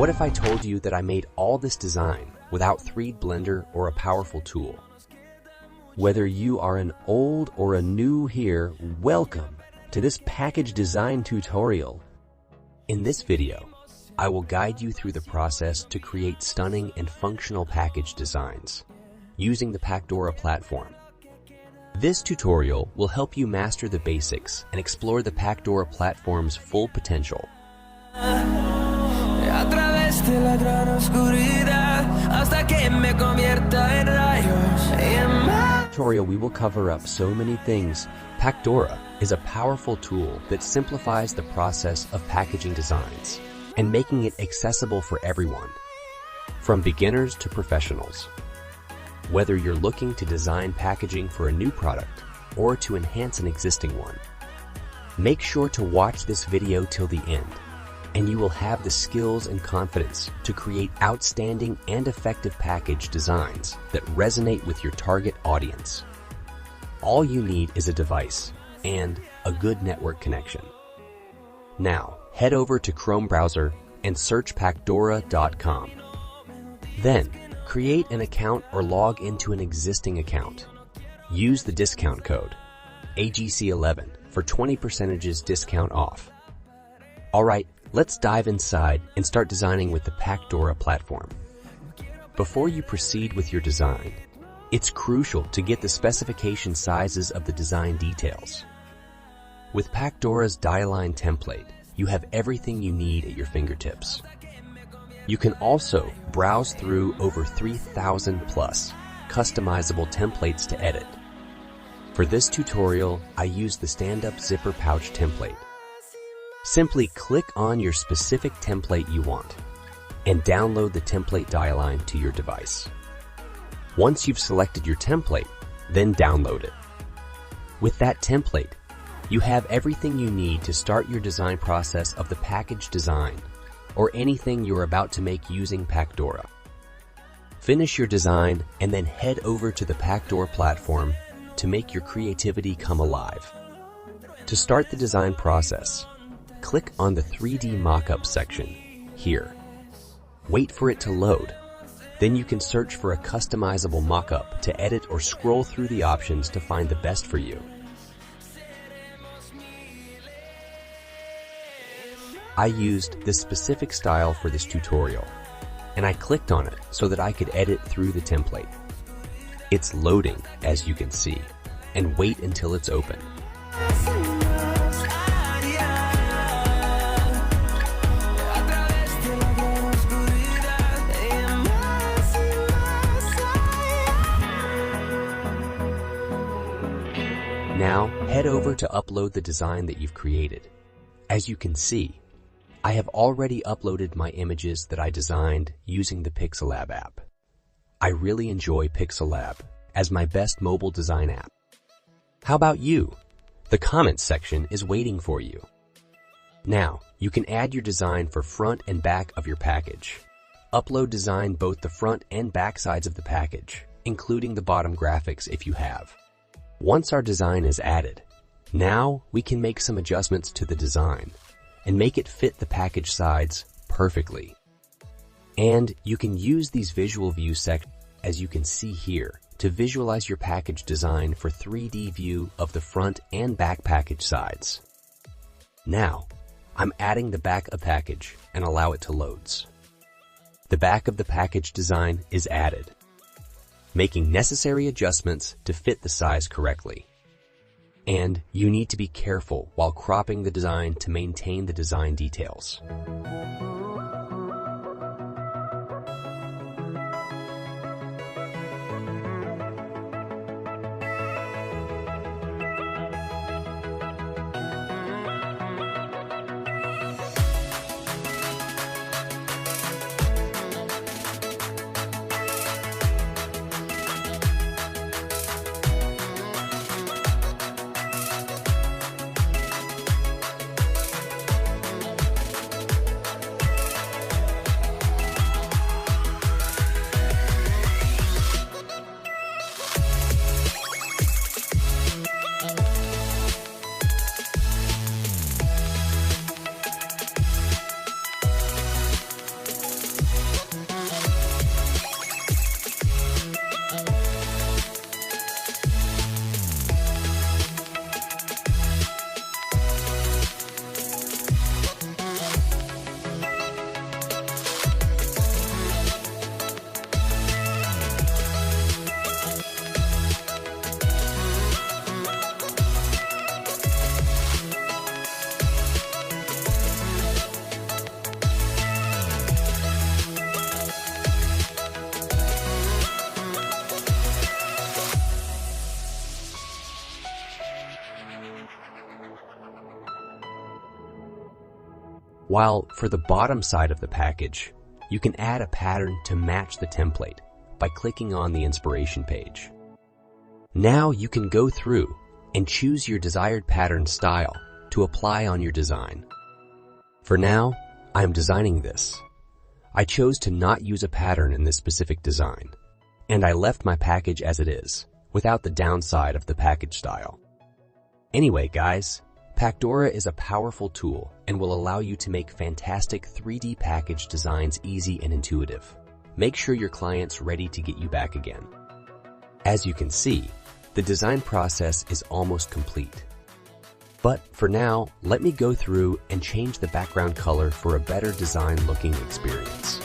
What if I told you that I made all this design without 3D Blender or a powerful tool? Whether you are an old or a new here, welcome to this package design tutorial. In this video, I will guide you through the process to create stunning and functional package designs using the Pacdora platform. This tutorial will help you master the basics and explore the Pacdora platform's full potential. Tutorial, we will cover up so many things. Pacdora is a powerful tool that simplifies the process of packaging designs and making it accessible for everyone, from beginners to professionals. Whether you're looking to design packaging for a new product or to enhance an existing one, make sure to watch this video till the end, and you will have the skills and confidence to create outstanding and effective package designs that resonate with your target audience. All you need is a device and a good network connection. Now, head over to Chrome browser and search pacdora.com. Then, create an account or log into an existing account. Use the discount code AGC11 for 20% discount off. Alright, let's dive inside and start designing with the Pacdora platform. Before you proceed with your design, it's crucial to get the specification sizes of the design details. With Pacdora's Dieline template, you have everything you need at your fingertips. You can also browse through over 3,000 plus customizable templates to edit. For this tutorial, I use the stand-up zipper pouch template. Simply click on your specific template you want and download the template Dieline to your device. Once you've selected your template, then download it. With that template, you have everything you need to start your design process of the package design or anything you're about to make using Pacdora. Finish your design and then head over to the Pacdora platform to make your creativity come alive. To start the design process, click on the 3D mockup section here. Wait for it to load. Then you can search for a customizable mockup to edit or scroll through the options to find the best for you. I used this specific style for this tutorial, and I clicked on it so that I could edit through the template. It's loading, as you can see, and wait until it's open. Now, head over to upload the design that you've created. As you can see, I have already uploaded my images that I designed using the Pixellab app. I really enjoy Pixellab as my best mobile design app. How about you? The comments section is waiting for you. Now, you can add your design for front and back of your package. Upload design both the front and back sides of the package, including the bottom graphics if you have. Once our design is added, now we can make some adjustments to the design and make it fit the package sides perfectly. And you can use these visual view sections, as you can see here, to visualize your package design for 3D view of the front and back package sides. Now, I'm adding the back of package and allow it to load. The back of the package design is added, making necessary adjustments to fit the size correctly. And you need to be careful while cropping the design to maintain the design details. While for the bottom side of the package, you can add a pattern to match the template by clicking on the inspiration page. Now you can go through and choose your desired pattern style to apply on your design. For now, I am designing this. I chose to not use a pattern in this specific design, and I left my package as it is, without the downside of the package style. Anyway, guys, Pacdora is a powerful tool and will allow you to make fantastic 3D package designs easy and intuitive. Make sure your client's ready to get you back again. As you can see, the design process is almost complete. But for now, let me go through and change the background color for a better design looking experience.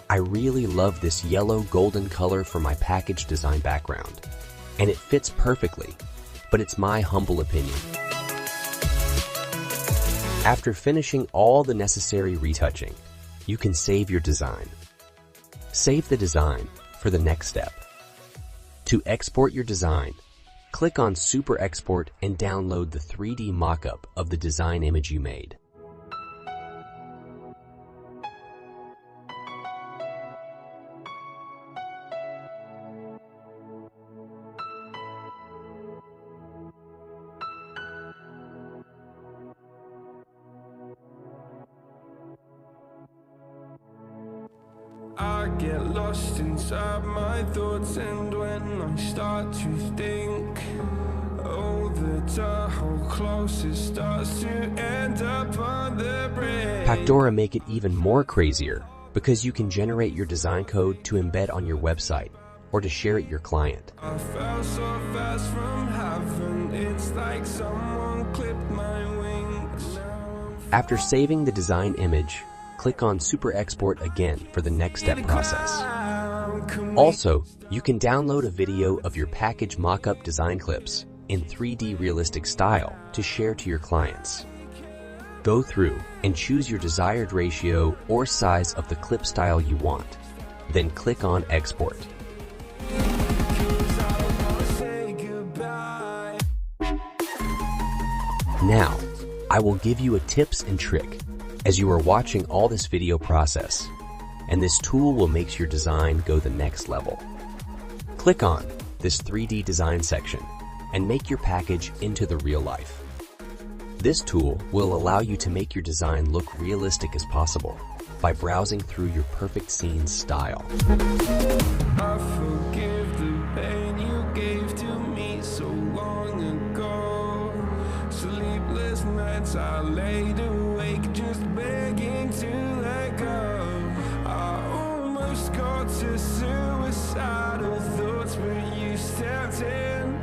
I really love this yellow golden color for my package design background, and it fits perfectly, but it's my humble opinion. After finishing all the necessary retouching, you can save your design. Save the design for the next step. To export your design, click on Super Export and download the 3D mockup of the design image you made. I get lost inside my thoughts, and when I start to think, oh, the door closest starts to end up on the bridge. Pacdora make it even more crazier because you can generate your design code to embed on your website or to share it your client. I fell so fast from heaven, it's like someone clipped my wings. After saving the design image, click on Super Export again for the next step process. Also, you can download a video of your package mockup design clips in 3D realistic style to share to your clients. Go through and choose your desired ratio or size of the clip style you want. Then click on Export. Now, I will give you a tips and trick as you are watching all this video process, and this tool will make your design go the next level. Click on this 3D design section and make your package into the real life. This tool will allow you to make your design look realistic as possible by browsing through your perfect scene's style. I forgive the pain you gave to me so long ago. Sleepless nights I laid awake just begging to let go. I almost got to suicidal thoughts, but you stepped in.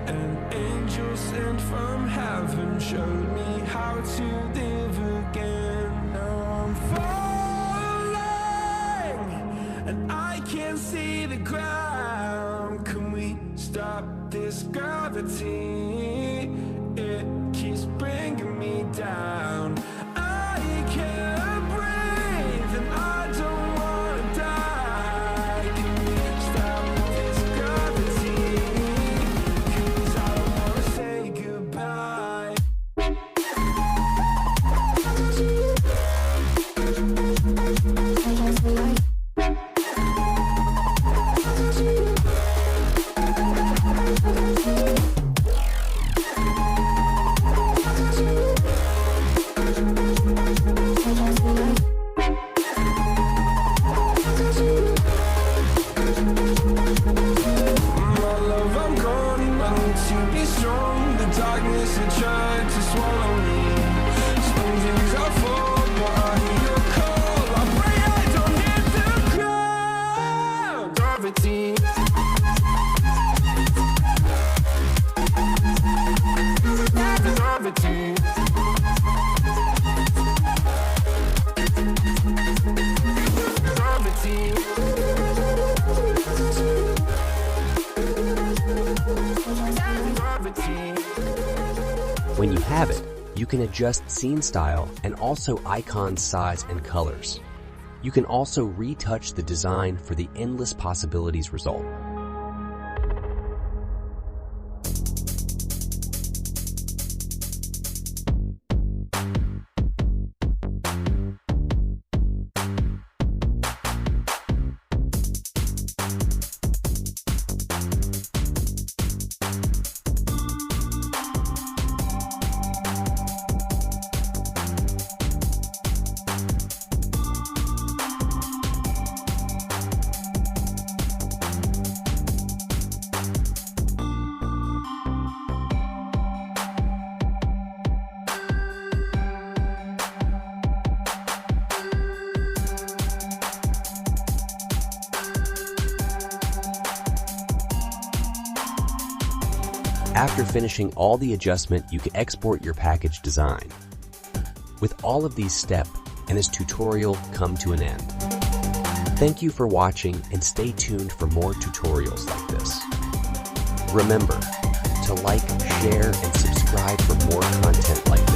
An angel sent from heaven showed me how to live again. Now I'm falling and I can't see the ground. Can we stop this gravity? It keeps bringing me down. I can't breathe and I don't wanna die. Can we stop this gravity? 'Cause I don't wanna say goodbye. You can adjust scene style and also icon size and colors. You can also retouch the design for the endless possibilities result. After finishing all the adjustment, you can export your package design. With all of these steps and this tutorial come to an end. Thank you for watching and stay tuned for more tutorials like this. Remember to like, share, and subscribe for more content like this.